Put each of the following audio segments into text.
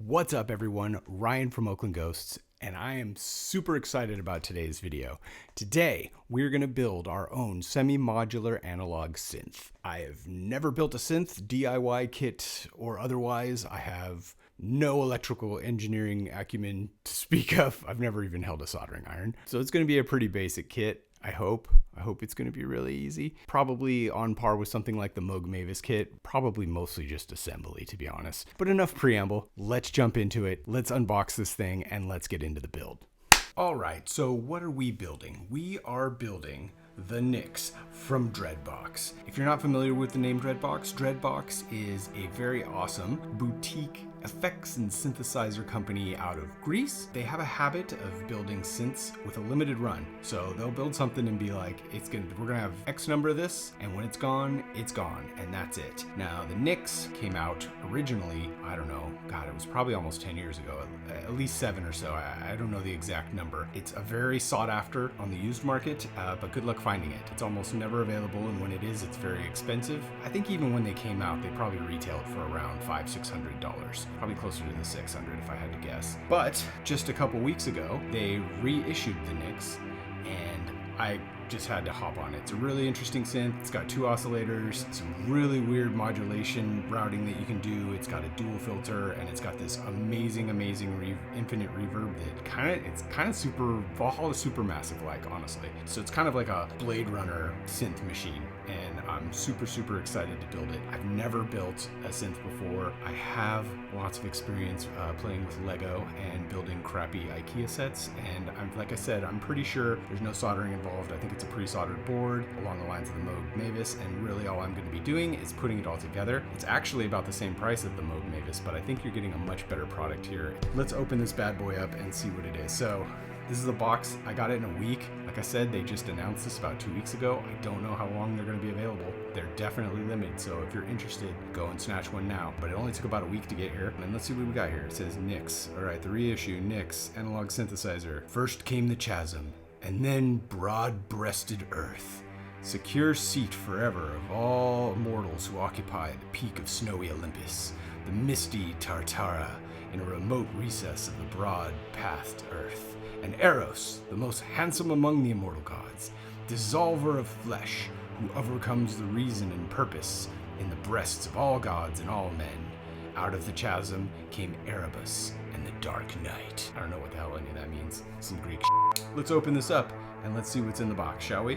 What's up everyone, Ryan from Oakland Ghosts, and I am super excited about today's video. Today, we're gonna build our own semi-modular analog synth. I have never built a synth, DIY kit or otherwise. I have no electrical engineering acumen to speak of. I've never even held a soldering iron. So it's gonna be a pretty basic kit, I hope. I hope it's going to be really easy. Probably on par with something like the Moog Mavis kit. Probably mostly just assembly, to be honest. But enough preamble. Let's jump into it. Let's unbox this thing and let's get into the build. All right, so what are we building? We are building the NYX from Dreadbox. If you're not familiar with the name Dreadbox, Dreadbox is a very awesome boutique effects and synthesizer company out of Greece. They have a habit of building synths with a limited run. So they'll build something and be like, we're gonna have X number of this, and when it's gone, and that's it. Now the NYX came out originally, I don't know, God, it was probably almost 10 years ago, at least 7 or so. I don't know the exact number. It's a very sought after on the used market, but good luck finding it. It's almost never available, and when it is, it's very expensive. I think even when they came out, they probably retailed for around $500-600. Probably closer to the 600 if I had to guess. But just a couple weeks ago, they reissued the NYX, and I just had to hop on it. It's a really interesting synth. It's got 2 oscillators, some really weird modulation routing that you can do. It's got a dual filter, and it's got this amazing infinite reverb that it's kind of super Valhalla Supermassive like, honestly. So it's kind of like a Blade Runner synth machine, and I'm super excited to build it. I've never built a synth before. I have lots of experience playing with Lego and building crappy IKEA sets, and like I said, I'm pretty sure there's no soldering involved. I think it's a pre-soldered board along the lines of the Moog Mavis, and really all I'm going to be doing is putting it all together. It's actually about the same price as the Moog Mavis, but I think you're getting a much better product here. Let's open this bad boy up and see what it is. So this is a box. I got it in a week. Like I said, they just announced this about 2 weeks ago. I don't know how long they're going to be available. They're definitely limited, so if you're interested, go and snatch one now. But it only took about a week to get here. And let's see what we got here. It says NYX. All right, the reissue, NYX, analog synthesizer. First came the chasm, and then broad-breasted earth. Secure seat forever of all mortals who occupy the peak of snowy Olympus, the misty Tartara, in a remote recess of the broad-pathed earth. And Eros, the most handsome among the immortal gods, dissolver of flesh, who overcomes the reason and purpose in the breasts of all gods and all men. Out of the chasm came Erebus and the dark night. I don't know what the hell any of that means. Some Greek shit. Let's open this up and let's see what's in the box, shall we?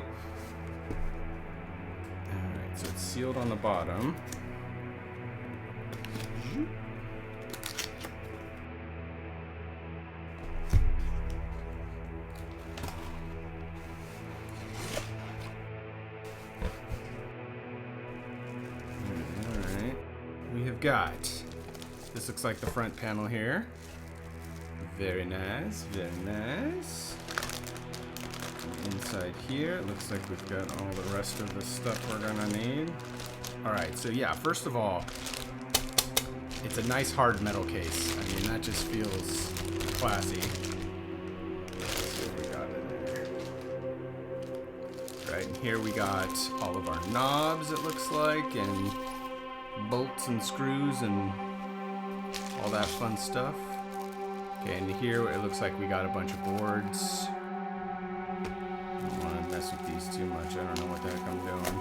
Alright, so it's sealed on the bottom. Alright, we have got, this looks like the front panel here. Very nice, very nice. Inside here, it looks like we've got all the rest of the stuff we're gonna need. All right, so yeah, first of all, it's a nice hard metal case. I mean, that just feels classy. Let's see what we got in there. Right, and here we got all of our knobs, it looks like, and bolts and screws and all that fun stuff. Okay, and here it looks like we got a bunch of boards. I don't want to mess with these too much. I don't know what the heck I'm doing.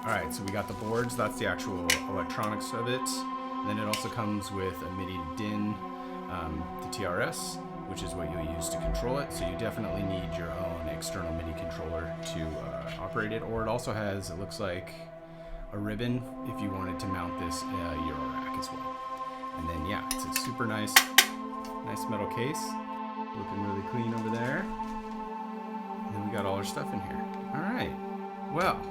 Alright, so we got the boards. That's the actual electronics of it. And then it also comes with a MIDI DIN, the TRS, which is what you'll use to control it. So you definitely need your own external MIDI controller to operate it. Or it also has, it looks like, a ribbon if you wanted to mount this Euro rack as well. And then yeah, it's a super nice metal case. Looking really clean over there. And then we got all our stuff in here. All right, well,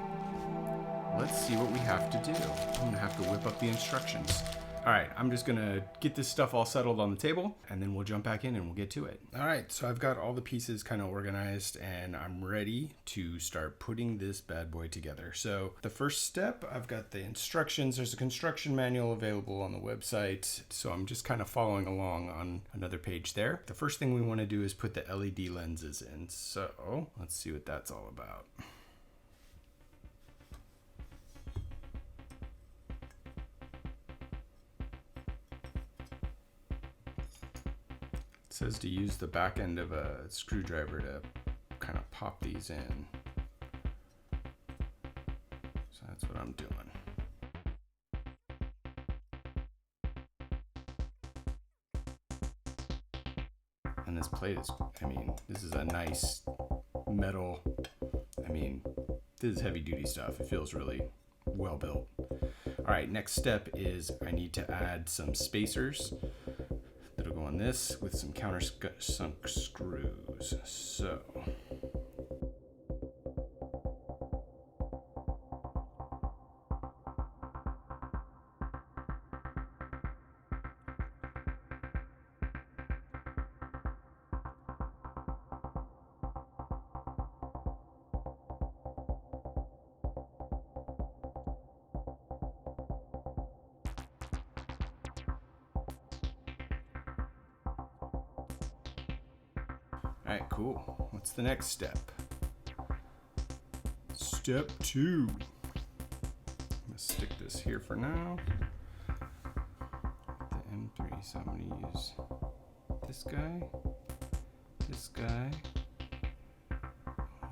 let's see what we have to do. I'm gonna have to whip up the instructions. All right, I'm just gonna get this stuff all settled on the table, and then we'll jump back in and we'll get to it. All right, so I've got all the pieces kind of organized, and I'm ready to start putting this bad boy together. So the first step, I've got the instructions. There's a construction manual available on the website, so I'm just kind of following along on another page there. The first thing we wanna do is put the LED lenses in. So let's see what that's all about. It says to use the back end of a screwdriver to kind of pop these in. So that's what I'm doing. And this plate is, I mean, this is a nice metal, I mean, this is heavy duty stuff. It feels really well built. All right, next step is I need to add some spacers that'll go on this with some countersunk screws. So. All right, cool. What's the next step? Step 2. I'm gonna stick this here for now. The M3, so I'm gonna use this guy,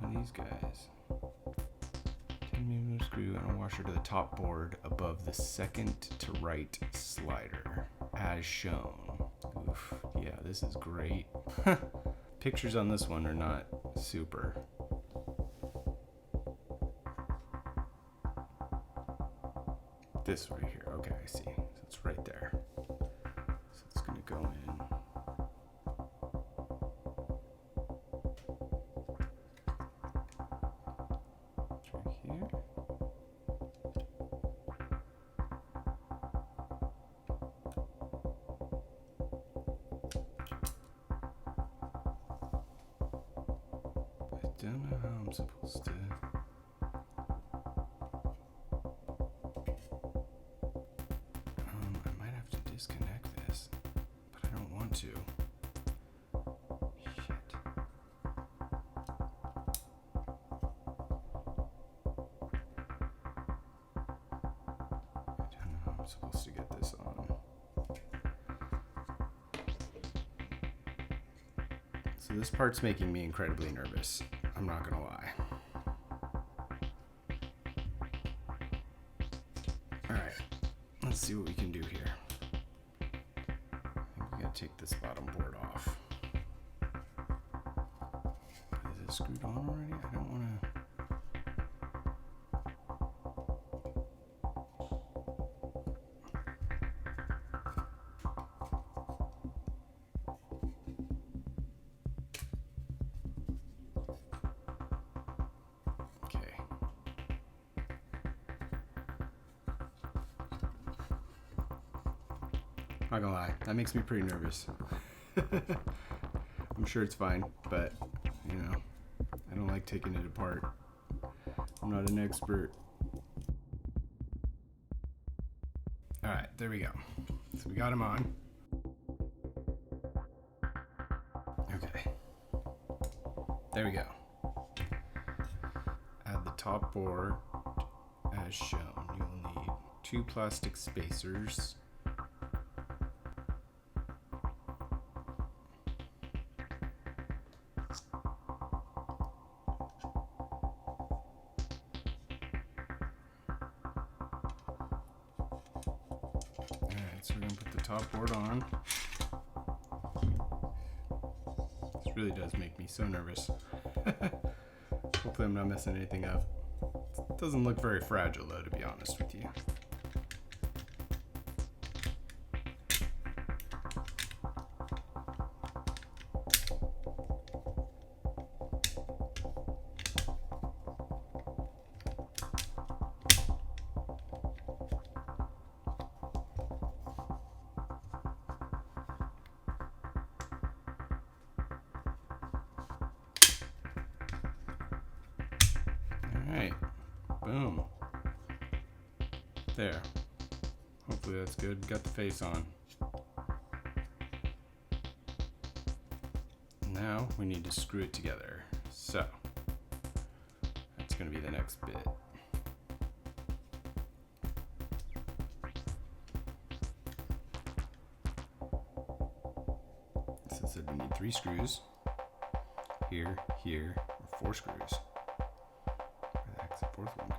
and these guys. 10mm screw and a washer to the top board above the second to right slider, as shown. Oof, yeah, this is great. Pictures on this one are not super. This right here, okay, I see. So it's right there. So it's gonna go in. It's right here. I don't know how I'm supposed to. I might have to disconnect this, but I don't want to. Shit. I don't know how I'm supposed to get this on. So this part's making me incredibly nervous. I'm not gonna lie. All right, let's see what we can do here. I think we gotta take this bottom board off. Is it screwed on already? I don't wanna. Not gonna lie, that makes me pretty nervous. I'm sure it's fine, but you know, I don't like taking it apart. I'm not an expert. All right, there we go. So we got them on. Okay, there we go. Add the top board as shown. You'll need 2 plastic spacers. So we're gonna put the top board on. This really does make me so nervous. Hopefully I'm not messing anything up. It doesn't look very fragile though, to be honest with you. Alright, boom. There. Hopefully that's good. Got the face on. Now we need to screw it together. So, that's going to be the next bit. So it said we need 3 screws. Here, here, or 4 screws. Where the heck's the 4th one go?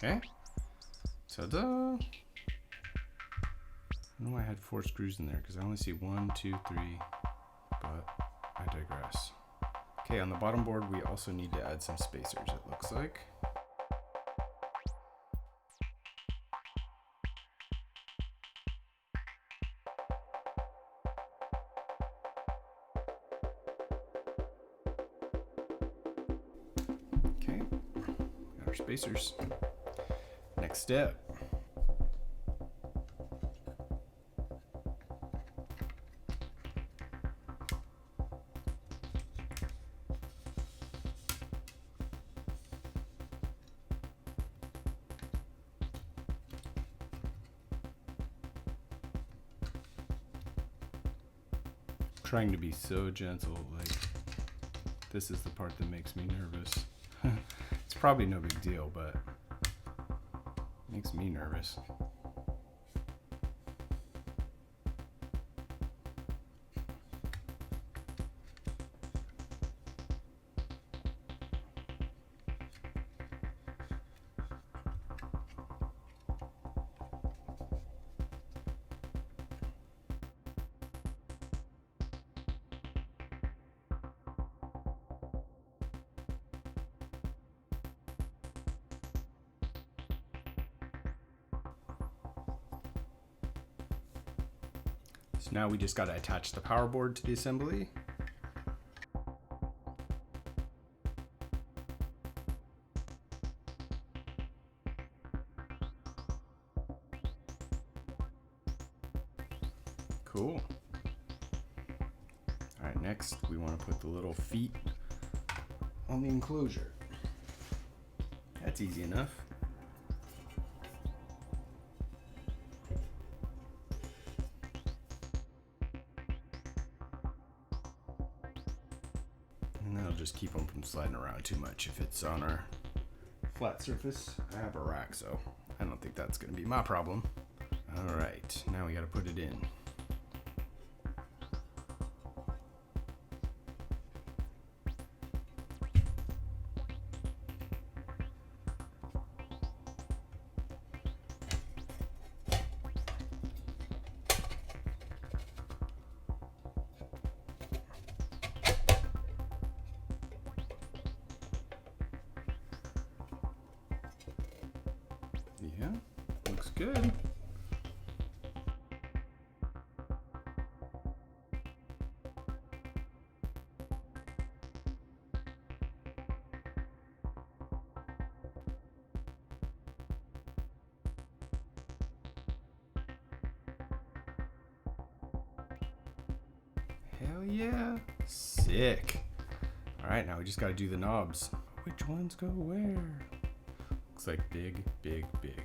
Okay, ta-da! I know I had 4 screws in there because I only see 1, 2, 3, but I digress. Okay, on the bottom board we also need to add some spacers, it looks like. Okay, got our spacers. Next step. Trying to be so gentle, like this is the part that makes me nervous. It's probably no big deal, but it makes me nervous. So now we just got to attach the power board to the assembly. Cool. All right, next we want to put the little feet on the enclosure. That's easy enough. And that'll just keep them from sliding around too much if it's on our flat surface. I have a rack, so I don't think that's going to be my problem. All right, now we got to put it in. Yeah, looks good. Hell yeah, sick. All right, now we just got to do the knobs. Which ones go where? Looks like big, big, big.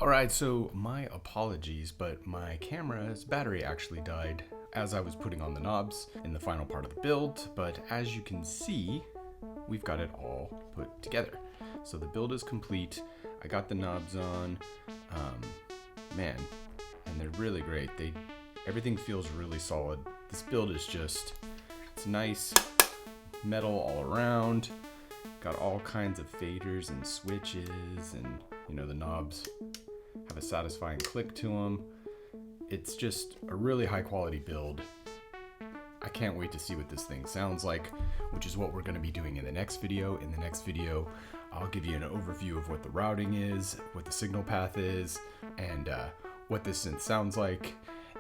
Alright, so my apologies, but my camera's battery actually died as I was putting on the knobs in the final part of the build, but as you can see, we've got it all put together. So the build is complete. I got the knobs on, man, and they're really great. Everything feels really solid. This build is just, it's nice, metal all around, got all kinds of faders and switches, and you know, the knobs have a satisfying click to them. It's just a really high quality build. I can't wait to see what this thing sounds like, which is what we're going to be doing in the next video. In the next video, I'll give you an overview of what the routing is, what the signal path is, and what this synth sounds like,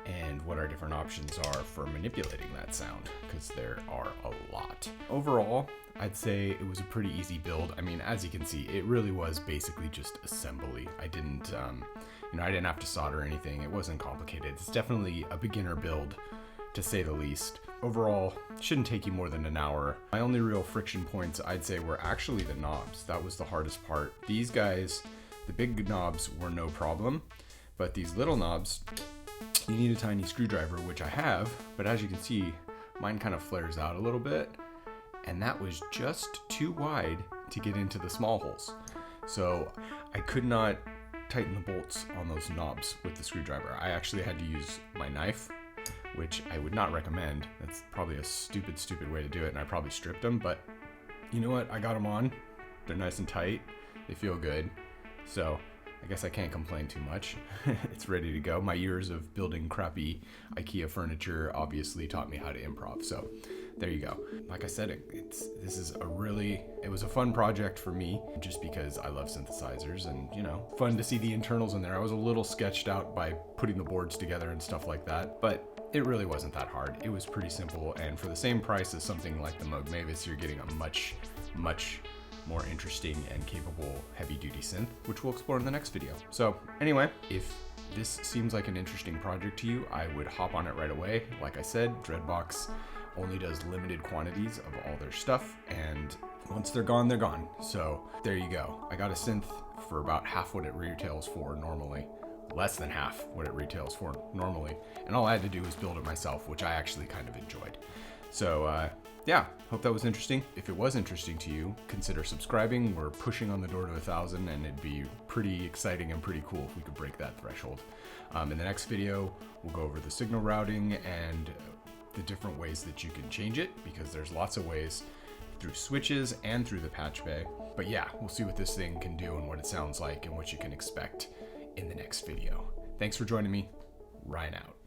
and what our different options are for manipulating that sound, because there are a lot. Overall, I'd say it was a pretty easy build. I mean, as you can see, it really was basically just assembly. I didn't have to solder anything. It wasn't complicated. It's definitely a beginner build, to say the least. Overall, shouldn't take you more than an hour. My only real friction points, I'd say, were actually the knobs. That was the hardest part. These guys, the big knobs were no problem, but these little knobs, you need a tiny screwdriver, which I have, but as you can see, mine kind of flares out a little bit, and that was just too wide to get into the small holes. So I could not tighten the bolts on those knobs with the screwdriver. I actually had to use my knife, which I would not recommend. That's probably a stupid way to do it, and I probably stripped them, but you know what? I got them on. They're nice and tight. They feel good. So I guess I can't complain too much. It's ready to go. My years of building crappy IKEA furniture obviously taught me how to improv. So there you go. Like I said, it was a fun project for me just because I love synthesizers, and you know, fun to see the internals in there. I was a little sketched out by putting the boards together and stuff like that, but it really wasn't that hard. It was pretty simple, and for the same price as something like the Moog Mavis, you're getting a much more interesting and capable heavy-duty synth, which we'll explore in the next video. So anyway, if this seems like an interesting project to you, I would hop on it right away. Like I said, Dreadbox only does limited quantities of all their stuff, and once they're gone, they're gone. So there you go. I got a synth for about half what it retails for normally, less than half what it retails for normally, and all I had to do was build it myself, which I actually kind of enjoyed. So yeah, hope that was interesting. If it was interesting to you, consider subscribing. We're pushing on the door to 1,000, and it'd be pretty exciting and pretty cool if we could break that threshold. In the next video, we'll go over the signal routing and the different ways that you can change it, because there's lots of ways through switches and through the patch bay. But yeah, we'll see what this thing can do and what it sounds like and what you can expect in the next video. Thanks for joining me. Ryan out.